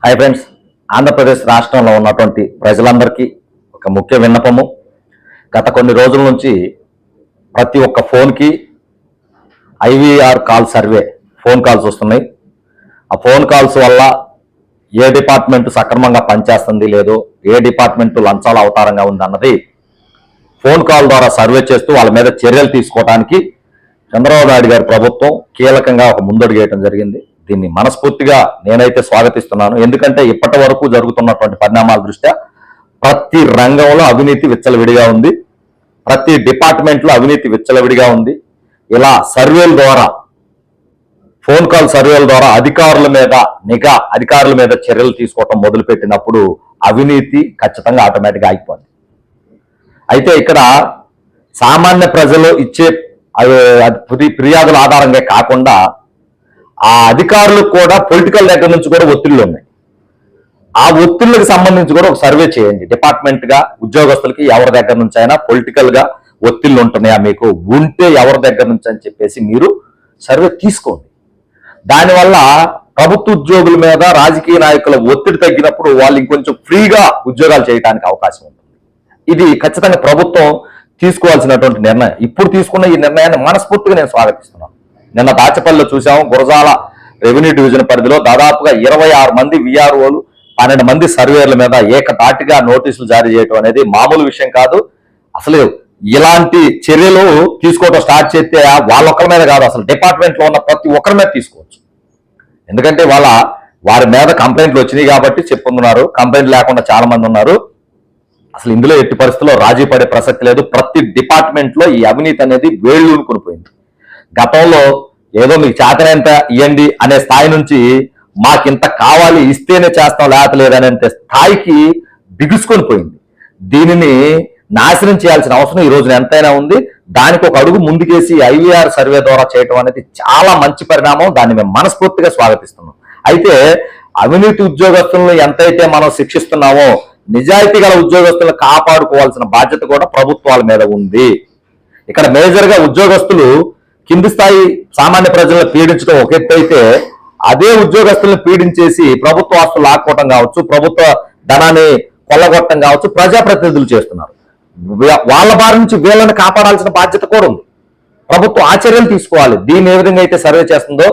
Hi friends, Andhra Pradesh రాష్ట్రంలో ఉన్నటువంటి ప్రజలందరికీ ఒక ముఖ్య విన్నపము. గత కొన్ని రోజుల నుంచి ప్రతి ఒక్క ఫోన్కి IVR call survey phone calls వస్తున్నాయి. ఆ ఫోన్ కాల్స్ వల్ల ఏ డిపార్ట్మెంట్ సక్రమంగా పనిచేస్తుంది లేదో, ఏ డిపార్ట్మెంట్ లంచాల అవతారంగా ఉందన్నది ఫోన్ కాల్ ద్వారా సర్వే చేస్తూ వాళ్ళ మీద చర్యలు తీసుకోవడానికి చంద్రబాబు నాయుడు గారి ప్రభుత్వం కీలకంగా ఒక ముందడుగు వేయడం జరిగింది. దీన్ని మనస్ఫూర్తిగా నేనైతే స్వాగతిస్తున్నాను. ఎందుకంటే ఇప్పటి వరకు జరుగుతున్నటువంటి పరిణామాల దృష్ట్యా ప్రతి రంగంలో అవినీతి విచ్చలవిడిగా ఉంది, ప్రతి డిపార్ట్మెంట్లో అవినీతి విచ్చలవిడిగా ఉంది. ఇలా సర్వేల ద్వారా, ఫోన్ కాల్ సర్వేల ద్వారా అధికారుల మీద చర్యలు తీసుకోవటం మొదలుపెట్టినప్పుడు అవినీతి ఖచ్చితంగా ఆటోమేటిక్గా ఆగిపోద్ది. అయితే ఇక్కడ సామాన్య ప్రజలు ఇచ్చే ఫిర్యాదుల ఆధారంగా కాకుండా ఆ అధికారులకు కూడా పొలిటికల్ దగ్గర నుంచి కూడా ఒత్తిళ్లు ఉన్నాయి. ఆ ఒత్తిళ్లకు సంబంధించి కూడా ఒక సర్వే చేయండి. డిపార్ట్మెంట్ గా ఉద్యోగస్తులకి ఎవరి దగ్గర నుంచి అయినా పొలిటికల్ గా ఒత్తిళ్లు ఉంటున్నాయా, మీకు ఉంటే ఎవరి దగ్గర నుంచి అని చెప్పేసి మీరు సర్వే తీసుకోండి. దానివల్ల ప్రభుత్వ ఉద్యోగుల మీద రాజకీయ నాయకుల ఒత్తిడి తగ్గినప్పుడు వాళ్ళు ఇంకొంచెం ఫ్రీగా ఉద్యోగాలు చేయడానికి అవకాశం ఉంటుంది. ఇది ఖచ్చితంగా ప్రభుత్వం తీసుకోవాల్సినటువంటి నిర్ణయం. ఇప్పుడు తీసుకున్న ఈ నిర్ణయాన్ని మనస్ఫూర్తిగా నేను స్వాగతిస్తున్నాను. నిన్న దాచపల్లిలో చూసాము, గురజాల రెవెన్యూ డివిజన్ పరిధిలో దాదాపుగా 26 మంది విఆర్ఓలు, 12 మంది సర్వేర్ల మీద ఏకధాటిగా నోటీసులు జారీ చేయడం అనేది మామూలు విషయం కాదు. అసలు ఇలాంటి చర్యలు తీసుకోవడం స్టార్ట్ చేస్తే వాళ్ళొక్కరి మీద కాదు, అసలు డిపార్ట్మెంట్ లో ఉన్న ప్రతి ఒక్కరి మీద తీసుకోవచ్చు. ఎందుకంటే వారి మీద కంప్లైంట్లు వచ్చినాయి కాబట్టి చెప్పుకున్నారు. కంప్లైంట్ లేకుండా చాలా మంది ఉన్నారు. అసలు ఇందులో ఎట్టి పరిస్థితుల్లో రాజీ పడే ప్రసక్తి లేదు. ప్రతి డిపార్ట్మెంట్ లో ఈ అవినీతి అనేది వేళ్ళూనుకునిపోయింది. గతంలో ఏదో మీకు చేతనంత ఇవ్వండి అనే స్థాయి నుంచి మాకింత కావాలి ఇస్తేనే చేస్తాం లేదనేంత స్థాయికి బిగుసుకొని పోయింది. దీనిని నాశనం చేయాల్సిన అవసరం ఈ రోజున ఎంతైనా ఉంది. దానికి ఒక అడుగు ముందుకేసి ఐవీఆర్ సర్వే ద్వారా చేయడం అనేది చాలా మంచి పరిణామం. దాన్ని మేము మనస్ఫూర్తిగా స్వాగతిస్తున్నాం. అయితే అవినీతి ఉద్యోగస్తులను ఎంతైతే మనం శిక్షిస్తున్నామో, నిజాయితీ గల ఉద్యోగస్తులను కాపాడుకోవాల్సిన బాధ్యత కూడా ప్రభుత్వాల మీద ఉంది. ఇక్కడ మేజర్ గా ఉద్యోగస్తులు కింది స్థాయి సామాన్య ప్రజలను పీడించడం ఒక ఎత్తు అయితే, అదే ఉద్యోగస్తులను పీడించేసి ప్రభుత్వ ఆస్తులు లాక్కోవటం కావచ్చు, ప్రభుత్వ ధనాన్ని కొల్లగొట్టడం కావచ్చు ప్రజాప్రతినిధులు చేస్తున్నారు. వాళ్ళ బారి నుంచి వీళ్ళని కాపాడాల్సిన బాధ్యత కూడా ఉంది. ప్రభుత్వం ఆచర్యలు తీసుకోవాలి. దీన్ని ఏ విధంగా అయితే సర్వే చేస్తుందో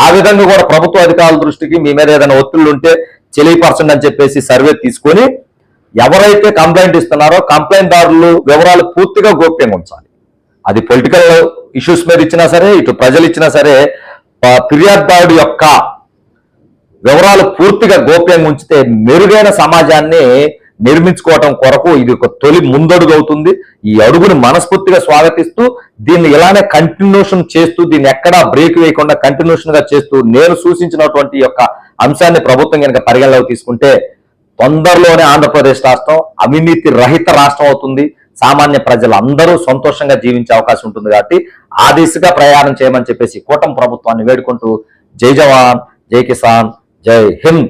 ఆ విధంగా కూడా ప్రభుత్వ అధికారుల దృష్టికి మీ మీద ఏదైనా ఒత్తిళ్లు ఉంటే తెలియపరచండి అని చెప్పేసి సర్వే తీసుకొని ఎవరైతే కంప్లైంట్ ఇస్తున్నారో కంప్లైంట్ దారులు వివరాలు పూర్తిగా గోప్యంగా ఉంచాలి. అది పొలిటికల్ ఇష్యూస్ మీద ఇచ్చినా సరే, ఇటు ప్రజలు ఇచ్చినా సరే, ఫిర్యాదుదారుడి యొక్క వివరాలు పూర్తిగా గోప్యంగా ఉంచితే మెరుగైన సమాజాన్ని నిర్మించుకోవటం కొరకు ఇది ఒక తొలి ముందడుగు అవుతుంది. ఈ అడుగుని మనస్ఫూర్తిగా స్వాగతిస్తూ దీన్ని ఇలానే కంటిన్యూషన్ చేస్తూ, దీన్ని ఎక్కడా బ్రేక్ వేయకుండా కంటిన్యూషన్ గా చేస్తూ నేను సూచించినటువంటి యొక్క అంశాన్ని ప్రభుత్వం కనుక పరిగణలోకి తీసుకుంటే తొందరలోనే ఆంధ్రప్రదేశ్ రాష్ట్రం అవినీతి రహిత రాష్ట్రం అవుతుంది. సామాన్య ప్రజలందరూ సంతోషంగా జీవించే అవకాశం ఉంటుంది. కాబట్టి ఆ దిశగా ప్రయాణం చేయమని చెప్పేసి కూటమి ప్రభుత్వాన్ని వేడుకుంటూ జై జవాన్, జై కిసాన్, జై హింద్.